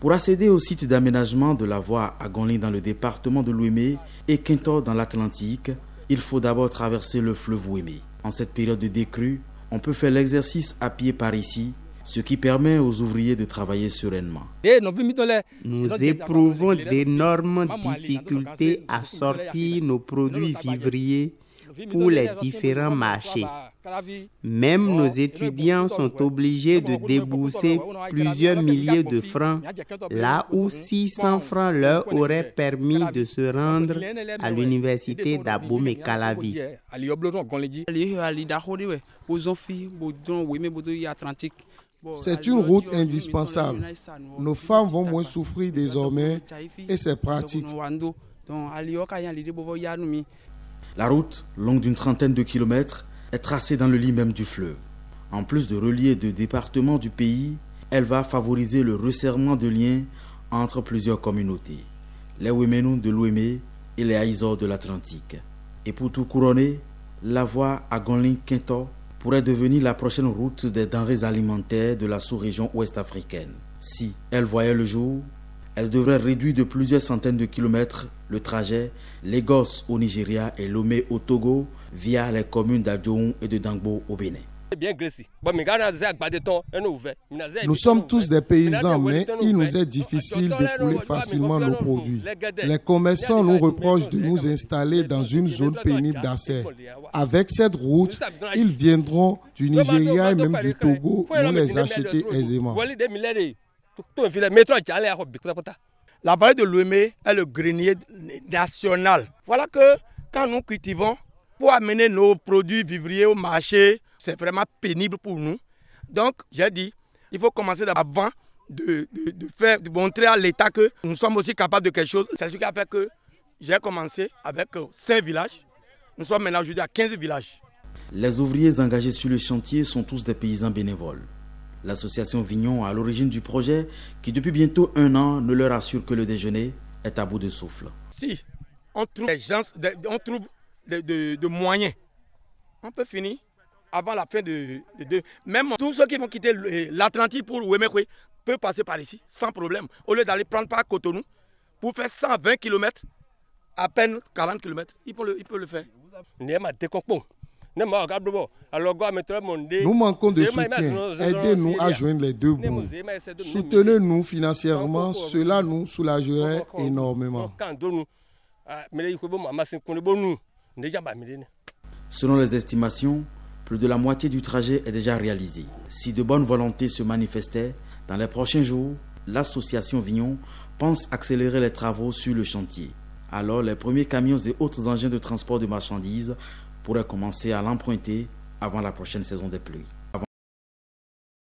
Pour accéder au site d'aménagement de la voie à Gonling dans le département de l'Ouémé et Quinto dans l'Atlantique, il faut d'abord traverser le fleuve Ouémé. En cette période de décrue, on peut faire l'exercice à pied par ici, ce qui permet aux ouvriers de travailler sereinement. Nous éprouvons d'énormes difficultés à sortir nos produits vivriers pour les différents marchés. Même nos étudiants sont obligés de débourser plusieurs milliers de francs, là où 600 francs leur auraient permis de se rendre à l'université d'Abomey-Calavi. C'est une route indispensable. Nos femmes vont moins souffrir désormais et c'est pratique. La route, longue d'une trentaine de kilomètres, est tracée dans le lit même du fleuve. En plus de relier deux départements du pays, elle va favoriser le resserrement de liens entre plusieurs communautés, les Ouéménous de l'Ouémé et les Aïzors de l'Atlantique. Et pour tout couronner, la voie à Gonling-Quinto pourrait devenir la prochaine route des denrées alimentaires de la sous-région ouest africaine. Si elle voyait le jour, elle devrait réduire de plusieurs centaines de kilomètres le trajet Lagos au Nigeria et Lomé au Togo via les communes d'Adjoun et de Dangbo au Bénin. Nous sommes tous des paysans, mais il nous est difficile d'écouler facilement nos produits. Les commerçants nous reprochent de nous installer dans une zone pénible d'accès. Avec cette route, ils viendront du Nigeria et même du Togo nous les acheter aisément. La vallée de l'Ouémé est le grenier national. Voilà que quand nous cultivons, pour amener nos produits vivriers au marché, c'est vraiment pénible pour nous. Donc, j'ai dit, il faut commencer avant de montrer à l'État que nous sommes aussi capables de quelque chose. C'est ce qui a fait que j'ai commencé avec 5 villages. Nous sommes maintenant aujourd'hui à 15 villages. Les ouvriers engagés sur le chantier sont tous des paysans bénévoles. L'association Vignon à l'origine du projet, qui depuis bientôt 1 an ne leur assure que le déjeuner, est à bout de souffle. Si on trouve de moyens, on peut finir avant la fin de même tous ceux qui vont quitter l'Atlantique pour Ouémé-Koué peuvent passer par ici sans problème. Au lieu d'aller prendre par Cotonou pour faire 120 km, à peine 40 km, il peut le faire. Nous manquons de soutien. Aidez-nous à joindre les deux bouts. Soutenez-nous financièrement, cela nous soulagerait énormément. Selon les estimations, plus de la moitié du trajet est déjà réalisé. Si de bonne volonté se manifestait, dans les prochains jours, l'association Vignon pense accélérer les travaux sur le chantier. Alors, les premiers camions et autres engins de transport de marchandises pourraient commencer à l'emprunter avant la prochaine saison des pluies.